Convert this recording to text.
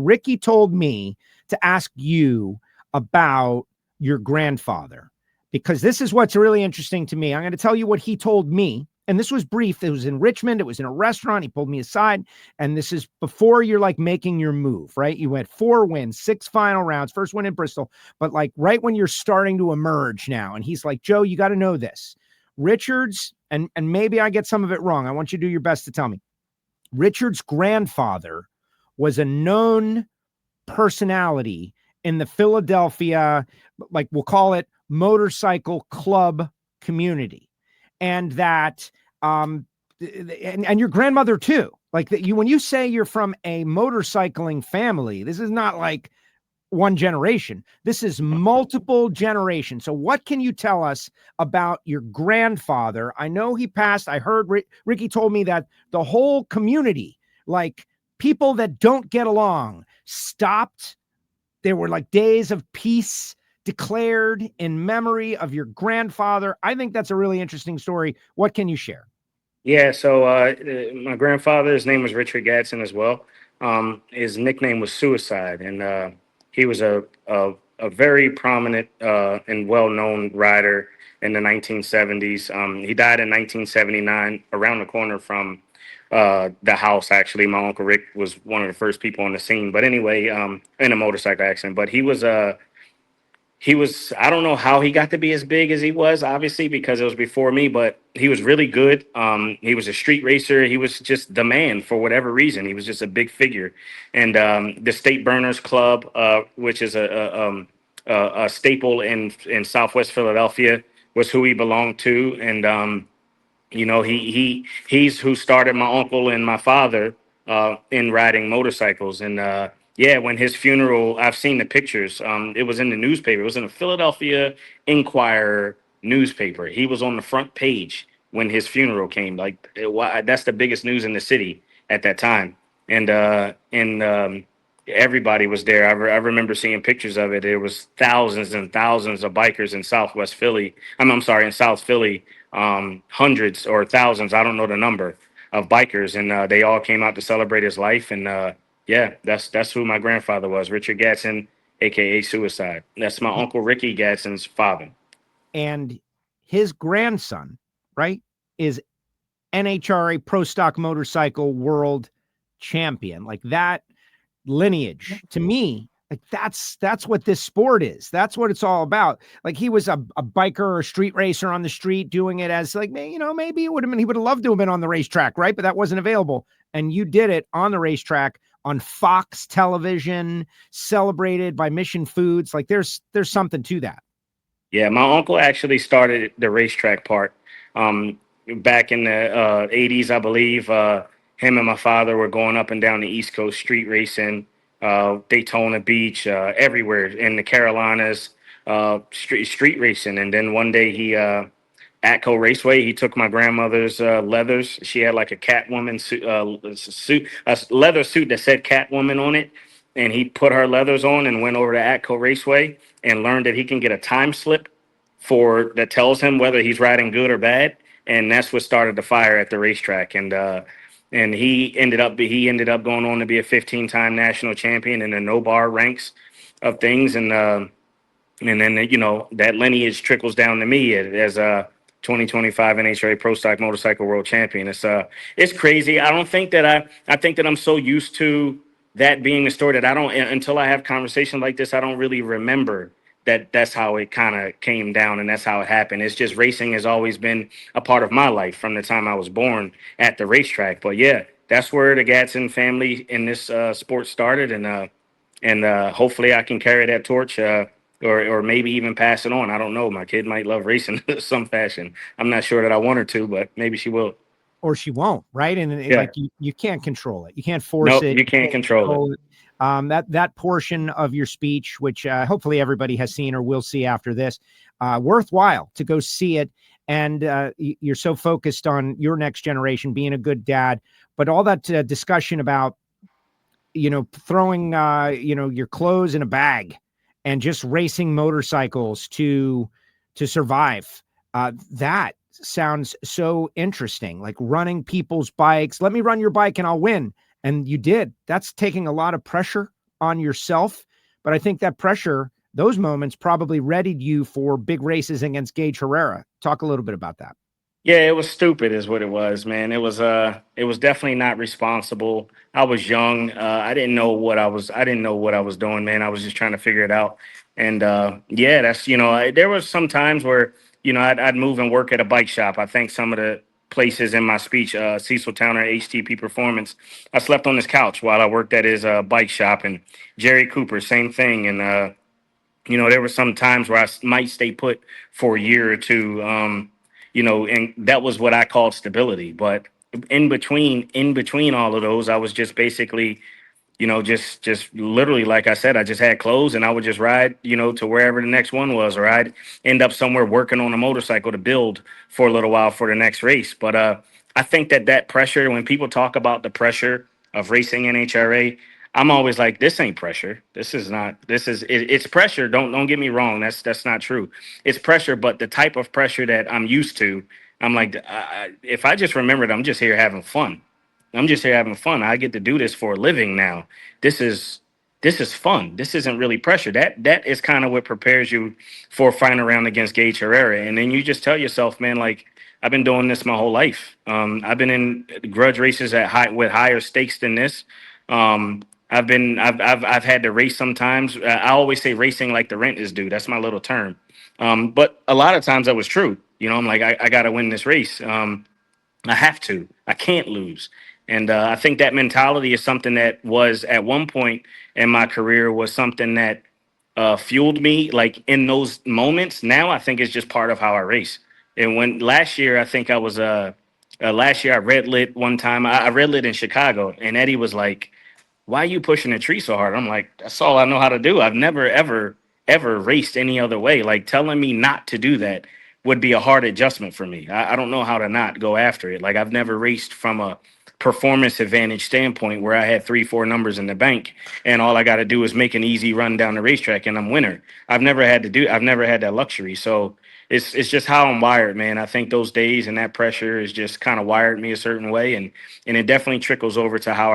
Ricky told me to ask you about your grandfather, because this is what's really interesting to me. I'm going to tell you what he told me. And this was brief. It was in Richmond. It was in a restaurant. He pulled me aside. And this is before you're like making your move, right? You went 4 wins, 6 final rounds, first win in Bristol, but like right when you're starting to emerge now. And he's like, Joe, you got to know this. Richard's, and maybe I get some of it wrong. I want you to do your best to tell me. Richard's grandfather was a known personality in the Philadelphia, like we'll call it motorcycle club community. And that, and your grandmother too, like that when you say you're from a motorcycling family, this is not like one generation. This is multiple generations. So what can you tell us about your grandfather? I know he passed. I heard Ricky told me that the whole community, like people that don't get along, stopped. There were like days of peace declared in memory of your grandfather. I think that's a really interesting story. What can you share? Yeah, so my grandfather, his name was Richard Gadson as well. His nickname was Suicide, and he was a very prominent and well-known rider in the 1970s. He died in 1979, around the corner from the house, actually. My Uncle Rick was one of the first people on the scene. But anyway, in a motorcycle accident. But he was, I don't know how he got to be as big as he was, obviously, because it was before me, but he was really good. He was a street racer. He was just the man for whatever reason. He was just a big figure. And the State Burners Club, which is a staple in Southwest Philadelphia, was who he belonged to. And, you know, he's who started my uncle and my father in riding motorcycles. And yeah, when his funeral, I've seen the pictures. It was in the newspaper. It was in the Philadelphia Inquirer newspaper. He was on the front page when his funeral came. Like that's the biggest news in the city at that time. And everybody was there. I remember seeing pictures of it. There was thousands and thousands of bikers in Southwest Philly. I'm sorry, in South Philly, hundreds or thousands. I don't know the number of bikers, and they all came out to celebrate his life. And yeah, that's who my grandfather was, Richard Gadson, aka Suicide. That's my Uncle Ricky Gadson's father. And his grandson, right, is NHRA Pro Stock Motorcycle World Champion. Like that lineage, to me, like that's what this sport is. That's what it's all about. Like he was a biker or a street racer on the street doing it as like, you know, maybe it would have been, he would have loved to have been on the racetrack, right? But that wasn't available. And you did it on the racetrack on Fox television, celebrated by Mission Foods. Like there's something to that. Yeah, my uncle actually started the racetrack part back in the 80s, I believe. Him and my father were going up and down the East Coast street racing, Daytona Beach, everywhere in the Carolinas, street racing. And then one day he Atco Raceway, he took my grandmother's leathers. She had like a Catwoman suit, a leather suit that said Catwoman on it. And he put her leathers on and went over to Atco Raceway and learned that he can get a time slip that tells him whether he's riding good or bad. And that's what started the fire at the racetrack. And he ended up going on to be a 15-time national champion in the no bar ranks of things. And then, you know, that lineage trickles down to me as a 2025 NHRA Pro Stock Motorcycle World Champion. It's crazy. I don't think that I think that I'm so used to that being a story that I don't, until I have conversations like this, I don't really remember that's how it kind of came down and that's how it happened. It's just racing has always been a part of my life from the time I was born at the racetrack. But yeah, that's where the Gadson family in this sport started. And hopefully I can carry that torch or maybe even pass it on. I don't know. My kid might love racing in some fashion. I'm not sure that I want her to, but maybe she will. Or she won't, right? And yeah. Like you can't control it. You can't force it. You can't control it. That portion of your speech, which hopefully everybody has seen or will see after this, worthwhile to go see it. And you're so focused on your next generation, being a good dad, but all that discussion about, you know, throwing, your clothes in a bag and just racing motorcycles to survive. That sounds so interesting, like running people's bikes. Let me run your bike and I'll win. And you did. That's taking a lot of pressure on yourself, but I think that pressure, those moments probably readied you for big races against Gage Herrera. Talk a little bit about that. Yeah, it was stupid is what it was, man. It was definitely not responsible. I was young. I didn't know what I was doing, man. I was just trying to figure it out. And yeah, that's, there was some times where, I'd move and work at a bike shop. I think some of the places in my speech, Cecil Towner, HTP Performance, I slept on his couch while I worked at his bike shop. And Jerry Cooper, same thing. And there were some times where I might stay put for a year or two, and that was what I called stability. But in between all of those, I was just basically, just literally, like I said, I just had clothes and I would just ride, to wherever the next one was, or I'd end up somewhere working on a motorcycle to build for a little while for the next race. But I think that pressure, when people talk about the pressure of racing NHRA, I'm always like, this ain't pressure. It's pressure. Don't get me wrong. That's not true. It's pressure, but the type of pressure that I'm used to, I'm like, if I just remembered, I'm just here having fun. I'm just here having fun. I get to do this for a living now. This is fun. This isn't really pressure. That is kind of what prepares you for a final round against Gage Herrera. And then you just tell yourself, man, like, I've been doing this my whole life. I've been in grudge races with higher stakes than this. I've had to race sometimes. I always say racing like the rent is due. That's my little term. But a lot of times that was true. I'm like, I got to win this race. I have to. I can't lose. And I think that mentality is something that was at one point in my career was something that fueled me like in those moments. Now I think it's just part of how I race. And when last year, I think I was last year I red lit one time. I red lit in Chicago, and Eddie was like, why are you pushing the tree so hard? I'm like, that's all I know how to do. I've never, ever raced any other way. Like telling me not to do that would be a hard adjustment for me. I don't know how to not go after it. Like I've never raced from a performance advantage standpoint where I had 3-4 numbers in the bank and all I got to do is make an easy run down the racetrack and I'm winner. I've never had that luxury. So it's just how I'm wired, man. I think those days and that pressure is just kind of wired me a certain way. And it definitely trickles over to how I